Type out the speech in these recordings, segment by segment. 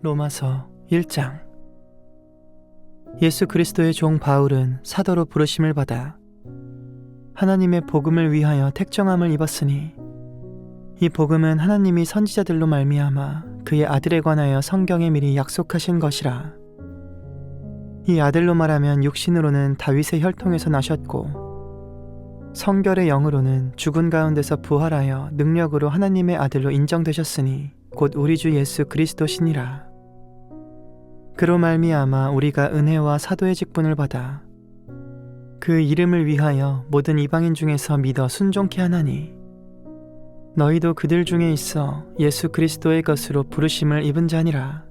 로마서 1장. 예수 그리스도의 종 바울은 사도로 부르심을 받아 하나님의 복음을 위하여 택정함을 입었으니 이 복음은 하나님이 선지자들로 말미암아 그의 아들에 관하여 성경에 미리 약속하신 것이라. 이 아들로 말하면 육신으로는 다윗의 혈통에서 나셨고 성결의 영으로는 죽은 가운데서 부활하여 능력으로 하나님의 아들로 인정되셨으니 곧 우리 주 예수 그리스도시니라. 그로 말미암아 우리가 은혜와 사도의 직분을 받아 그 이름을 위하여 모든 이방인 중에서 믿어 순종케 하나니 너희도 그들 중에 있어 예수 그리스도의 것으로 부르심을 입은 자니라.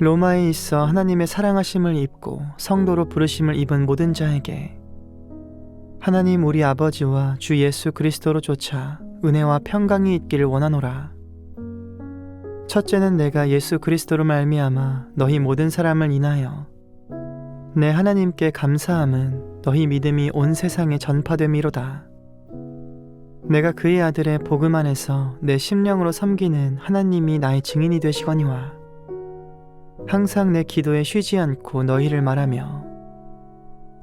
로마에 있어 하나님의 사랑하심을 입고 성도로 부르심을 입은 모든 자에게 하나님 우리 아버지와 주 예수 그리스도로 쫓아 은혜와 평강이 있기를 원하노라. 첫째는 내가 예수 그리스도로 말미암아 너희 모든 사람을 인하여 내 하나님께 감사함은 너희 믿음이 온 세상에 전파됨이로다. 내가 그의 아들의 복음 안에서 내 심령으로 섬기는 하나님이 나의 증인이 되시거니와 항상 내 기도에 쉬지 않고 너희를 말하며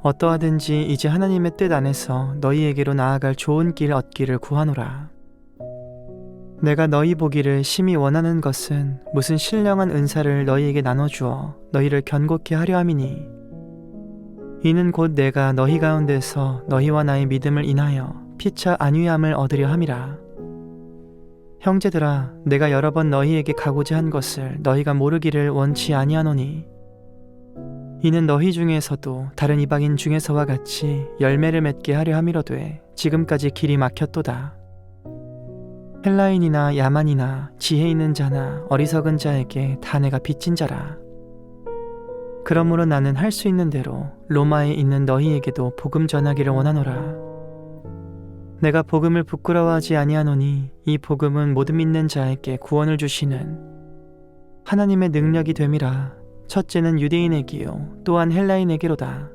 어떠하든지 이제 하나님의 뜻 안에서 너희에게로 나아갈 좋은 길 얻기를 구하노라. 내가 너희 보기를 심히 원하는 것은 무슨 신령한 은사를 너희에게 나눠주어 너희를 견고케 하려 함이니 이는 곧 내가 너희 가운데서 너희와 나의 믿음을 인하여 피차 안위함을 얻으려 함이라. 형제들아, 내가 여러 번 너희에게 가고자 한 것을 너희가 모르기를 원치 아니하노니 이는 너희 중에서도 다른 이방인 중에서와 같이 열매를 맺게 하려 함이로되 지금까지 길이 막혔도다. 헬라인이나 야만이나 지혜 있는 자나 어리석은 자에게 다 내가 빚진 자라. 그러므로 나는 할 수 있는 대로 로마에 있는 너희에게도 복음 전하기를 원하노라. 내가 복음을 부끄러워하지 아니하노니 이 복음은 모든 믿는 자에게 구원을 주시는 하나님의 능력이 됨이라. 첫째는 유대인에게요 또한 헬라인에게로다.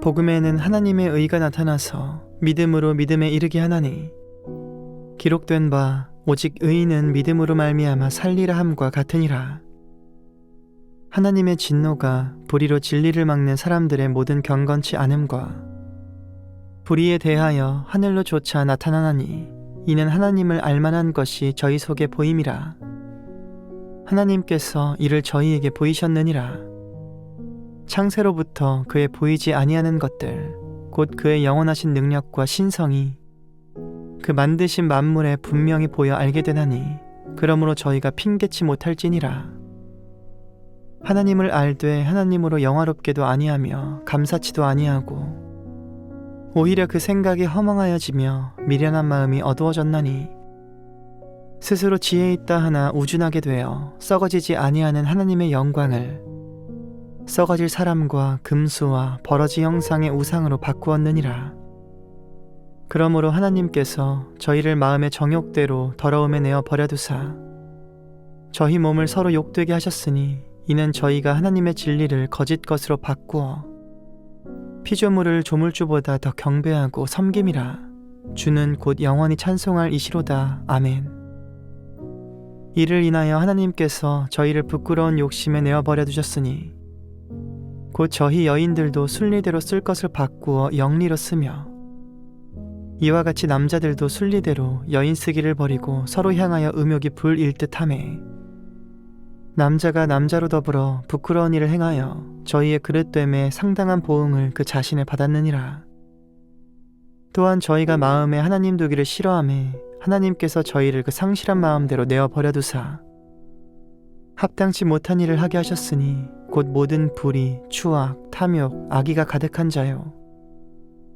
복음에는 하나님의 의가 나타나서 믿음으로 믿음에 이르게 하나니 기록된 바 오직 의인은 믿음으로 말미암아 살리라 함과 같으니라. 하나님의 진노가 불의로 진리를 막는 사람들의 모든 경건치 않음과 불의에 대하여 하늘로 조차 나타나나니 이는 하나님을 알만한 것이 저희 속에 보임이라. 하나님께서 이를 저희에게 보이셨느니라. 창세로부터 그의 보이지 아니하는 것들 곧 그의 영원하신 능력과 신성이 그 만드신 만물에 분명히 보여 알게 되나니 그러므로 저희가 핑계치 못할지니라. 하나님을 알되 하나님으로 영화롭게도 아니하며 감사치도 아니하고 오히려 그 생각이 허망하여지며 미련한 마음이 어두워졌나니 스스로 지혜 있다 하나 우준하게 되어 썩어지지 아니하는 하나님의 영광을 썩어질 사람과 금수와 버러지 형상의 우상으로 바꾸었느니라. 그러므로 하나님께서 저희를 마음의 정욕대로 더러움에 내어 버려두사 저희 몸을 서로 욕되게 하셨으니 이는 저희가 하나님의 진리를 거짓 것으로 바꾸어 피조물을 조물주보다 더 경배하고 섬김이라. 주는 곧 영원히 찬송할 이시로다. 아멘. 이를 인하여 하나님께서 저희를 부끄러운 욕심에 내어버려 두셨으니 곧 저희 여인들도 순리대로 쓸 것을 바꾸어 영리로 쓰며 이와 같이 남자들도 순리대로 여인 쓰기를 버리고 서로 향하여 음욕이 불일 듯하매 남자가 남자로 더불어 부끄러운 일을 행하여 저희의 그릇됨에 상당한 보응을 그 자신에 받았느니라. 또한 저희가 마음에 하나님 두기를 싫어하매 하나님께서 저희를 그 상실한 마음대로 내어버려 두사 합당치 못한 일을 하게 하셨으니 곧 모든 불의, 추악, 탐욕, 악의가 가득한 자요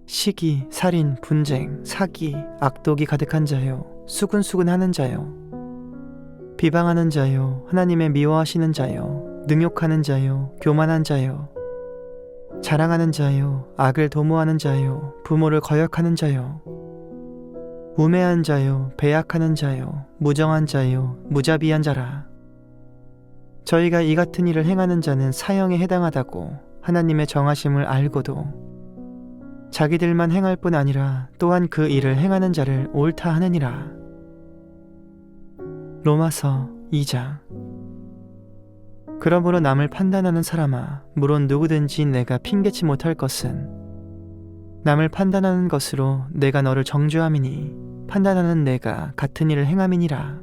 시기, 살인, 분쟁, 사기, 악독이 가득한 자요 수근수근하는 자요 비방하는 자요 하나님의 미워하시는 자요 능욕하는 자요 교만한 자요 자랑하는 자요 악을 도모하는 자요 부모를 거역하는 자요 우매한 자요 배약하는 자요 무정한 자요 무자비한 자라. 저희가 이 같은 일을 행하는 자는 사형에 해당하다고 하나님의 정하심을 알고도 자기들만 행할 뿐 아니라 또한 그 일을 행하는 자를 옳다 하느니라. 로마서 2장. 그러므로 남을 판단하는 사람아, 물론 누구든지 내가 핑계치 못할 것은 남을 판단하는 것으로 내가 너를 정죄함이니 판단하는 내가 같은 일을 행함이니라.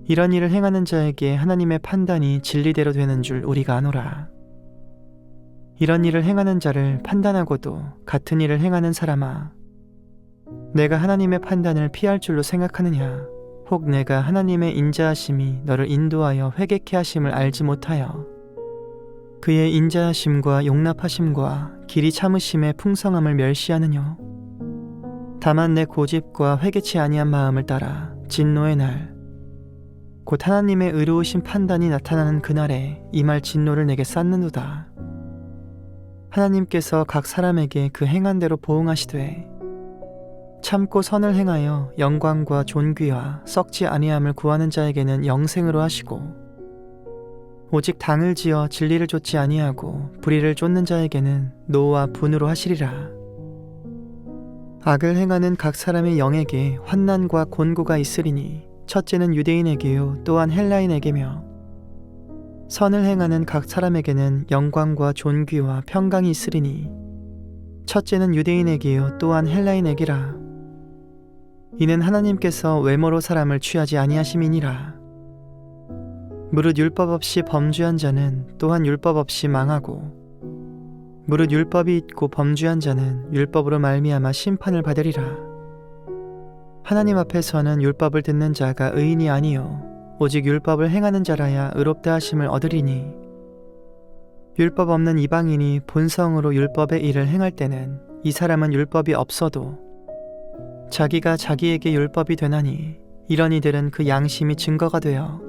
이런 일을 행하는 자에게 하나님의 판단이 진리대로 되는 줄 우리가 아노라. 이런 일을 행하는 자를 판단하고도 같은 일을 행하는 사람아, 내가 하나님의 판단을 피할 줄로 생각하느냐? 혹 내가 하나님의 인자하심이 너를 인도하여 회개케 하심을 알지 못하여 그의 인자하심과 용납하심과 길이 참으심의 풍성함을 멸시하느뇨? 다만 내 고집과 회개치 아니한 마음을 따라 진노의 날, 곧 하나님의 의로우신 판단이 나타나는 그날에 임할 진노를 내게 쌓는도다. 하나님께서 각 사람에게 그 행한 대로 보응하시되 참고 선을 행하여 영광과 존귀와 썩지 아니함을 구하는 자에게는 영생으로 하시고, 오직 당을 지어 진리를 좇지 아니하고 불의를 쫓는 자에게는 노와 분으로 하시리라. 악을 행하는 각 사람의 영에게 환난과 곤고가 있으리니 첫째는 유대인에게요 또한 헬라인에게며, 선을 행하는 각 사람에게는 영광과 존귀와 평강이 있으리니 첫째는 유대인에게요 또한 헬라인에게라. 이는 하나님께서 외모로 사람을 취하지 아니하심이니라. 무릇 율법 없이 범죄한 자는 또한 율법 없이 망하고, 무릇 율법이 있고 범죄한 자는 율법으로 말미암아 심판을 받으리라. 하나님 앞에서는 율법을 듣는 자가 의인이 아니요 오직 율법을 행하는 자라야 의롭다 하심을 얻으리니, 율법 없는 이방인이 본성으로 율법의 일을 행할 때는 이 사람은 율법이 없어도 자기가 자기에게 율법이 되나니, 이런 이들은 그 양심이 증거가 되어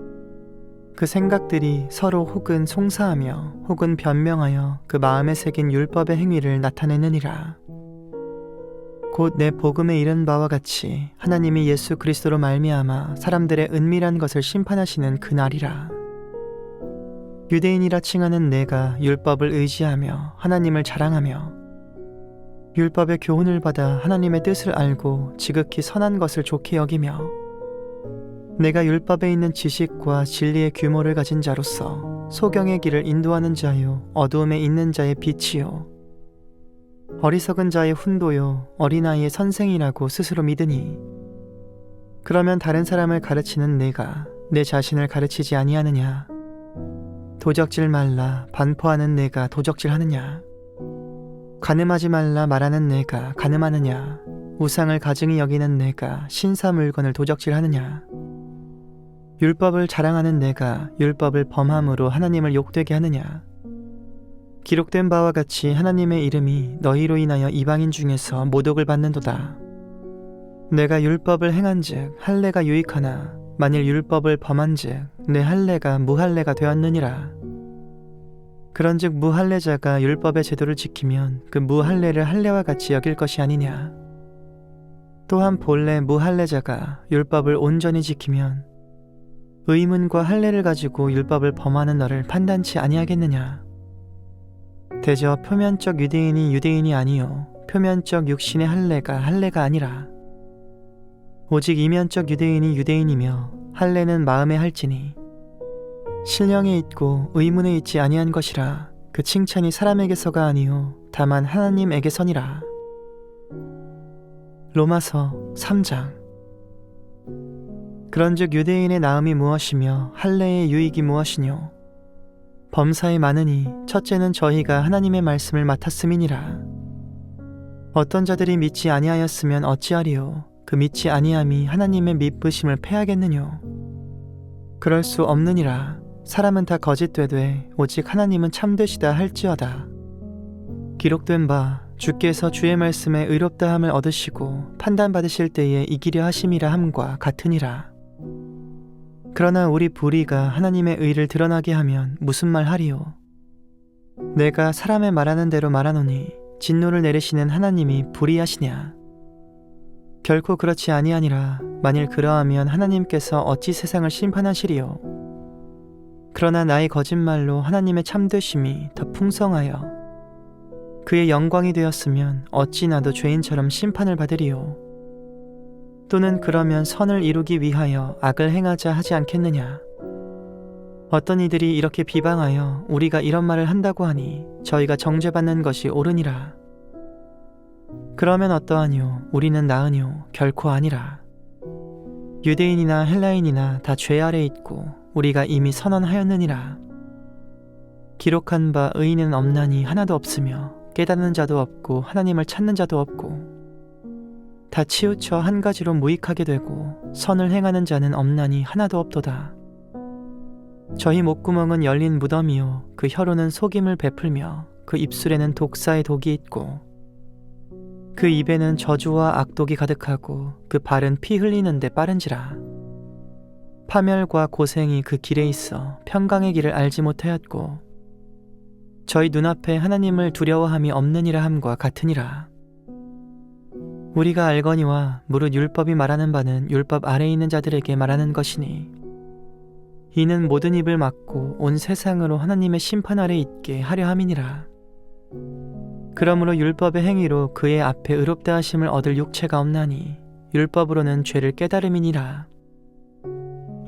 그 생각들이 서로 혹은 송사하며 혹은 변명하여 그 마음에 새긴 율법의 행위를 나타내느니라. 곧 내 복음에 이른 바와 같이 하나님이 예수 그리스도로 말미암아 사람들의 은밀한 것을 심판하시는 그날이라. 유대인이라 칭하는 내가 율법을 의지하며 하나님을 자랑하며 율법의 교훈을 받아 하나님의 뜻을 알고 지극히 선한 것을 좋게 여기며, 내가 율법에 있는 지식과 진리의 규모를 가진 자로서 소경의 길을 인도하는 자요 어두움에 있는 자의 빛이요 어리석은 자의 훈도요 어린아이의 선생이라고 스스로 믿으니, 그러면 다른 사람을 가르치는 내가 내 자신을 가르치지 아니하느냐? 도적질 말라 반포하는 내가 도적질하느냐? 간음하지 말라 말하는 내가 간음하느냐? 우상을 가증히 여기는 내가 신사 물건을 도적질하느냐? 율법을 자랑하는 내가 율법을 범함으로 하나님을 욕되게 하느냐? 기록된 바와 같이 하나님의 이름이 너희로 인하여 이방인 중에서 모독을 받는도다. 내가 율법을 행한즉 할례가 유익하나 만일 율법을 범한즉 내 할례가 무할례가 되었느니라. 그런즉 무할례자가 율법의 제도를 지키면 그 무할례를 할례와 같이 여길 것이 아니냐. 또한 본래 무할례자가 율법을 온전히 지키면 의문과 할례를 가지고 율법을 범하는 너를 판단치 아니하겠느냐. 대저 표면적 유대인이 유대인이 아니요 표면적 육신의 할례가 아니라, 오직 이면적 유대인이 유대인이며 할례는 마음에 할지니 신령에 있고 의문에 있지 아니한 것이라. 그 칭찬이 사람에게서가 아니요 다만 하나님에게서니라. 로마서 3장. 그런즉 유대인의 나음이 무엇이며 할례의 유익이 무엇이뇨? 범사에 많으니 첫째는 저희가 하나님의 말씀을 맡았음이니라. 어떤 자들이 믿지 아니하였으면 어찌하리요? 그 믿지 아니함이 하나님의 믿으심을 패하겠느뇨? 그럴 수 없느니라. 사람은 다 거짓되되 오직 하나님은 참되시다 할지어다. 기록된 바 주께서 주의 말씀에 의롭다함을 얻으시고 판단받으실 때에 이기려 하심이라 함과 같으니라. 그러나 우리 불의가 하나님의 의를 드러나게 하면 무슨 말 하리요? 내가 사람의 말하는 대로 말하노니 진노를 내리시는 하나님이 불의하시냐? 결코 그렇지 아니하니라. 만일 그러하면 하나님께서 어찌 세상을 심판하시리요? 그러나 나의 거짓말로 하나님의 참되심이 더 풍성하여 그의 영광이 되었으면 어찌 나도 죄인처럼 심판을 받으리요? 또는 그러면 선을 이루기 위하여 악을 행하자 하지 않겠느냐? 어떤 이들이 이렇게 비방하여 우리가 이런 말을 한다고 하니 저희가 정죄받는 것이 옳으니라. 그러면 어떠하뇨? 우리는 나으뇨? 결코 아니라. 유대인이나 헬라인이나 다 죄 아래 있고 우리가 이미 선언하였느니라. 기록한 바 의인은 없나니 하나도 없으며 깨닫는 자도 없고 하나님을 찾는 자도 없고 다 치우쳐 한 가지로 무익하게 되고 선을 행하는 자는 없나니 하나도 없도다. 저희 목구멍은 열린 무덤이요 그 혀로는 속임을 베풀며 그 입술에는 독사의 독이 있고 그 입에는 저주와 악독이 가득하고 그 발은 피 흘리는데 빠른지라. 파멸과 고생이 그 길에 있어 평강의 길을 알지 못하였고 저희 눈앞에 하나님을 두려워함이 없느니라 함과 같으니라. 우리가 알거니와 무릇 율법이 말하는 바는 율법 아래에 있는 자들에게 말하는 것이니 이는 모든 입을 막고 온 세상으로 하나님의 심판 아래 있게 하려 함이니라. 그러므로 율법의 행위로 그의 앞에 의롭다 하심을 얻을 육체가 없나니 율법으로는 죄를 깨달음이니라.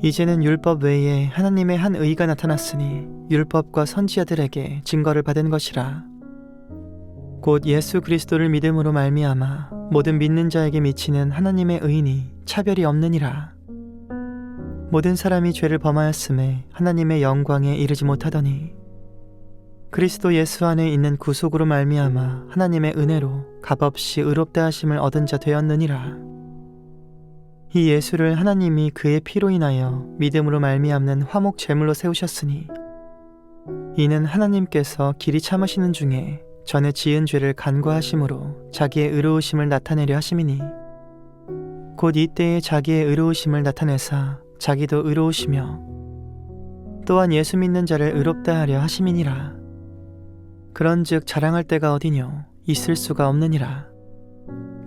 이제는 율법 외에 하나님의 한 의가 나타났으니 율법과 선지자들에게 증거를 받은 것이라. 곧 예수 그리스도를 믿음으로 말미암아 모든 믿는 자에게 미치는 하나님의 의인이 차별이 없느니라. 모든 사람이 죄를 범하였음에 하나님의 영광에 이르지 못하더니 그리스도 예수 안에 있는 구속으로 말미암아 하나님의 은혜로 값없이 의롭다 하심을 얻은 자 되었느니라. 이 예수를 하나님이 그의 피로 인하여 믿음으로 말미암는 화목 제물로 세우셨으니 이는 하나님께서 길이 참으시는 중에 전에 지은 죄를 간과하심으로 자기의 의로우심을 나타내려 하심이니 곧 이때에 자기의 의로우심을 나타내사 자기도 의로우시며 또한 예수 믿는 자를 의롭다 하려 하심이니라. 그런즉 자랑할 때가 어디뇨? 있을 수가 없느니라.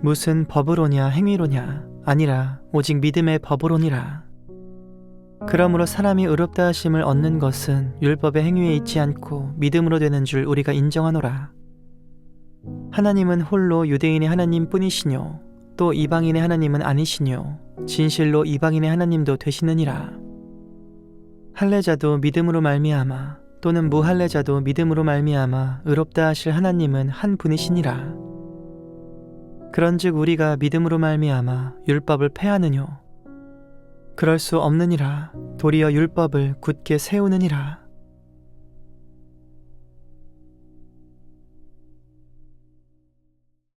무슨 법으로냐 행위로냐? 아니라 오직 믿음의 법으로니라. 그러므로 사람이 의롭다 하심을 얻는 것은 율법의 행위에 있지 않고 믿음으로 되는 줄 우리가 인정하노라. 하나님은 홀로 유대인의 하나님 뿐이시뇨 또 이방인의 하나님은 아니시뇨 진실로 이방인의 하나님도 되시느니라. 할례자도 믿음으로 말미암아 또는 무할례자도 믿음으로 말미암아 의롭다 하실 하나님은 한 분이시니라. 그런즉 우리가 믿음으로 말미암아 율법을 폐하느뇨? 그럴 수 없느니라. 도리어 율법을 굳게 세우느니라.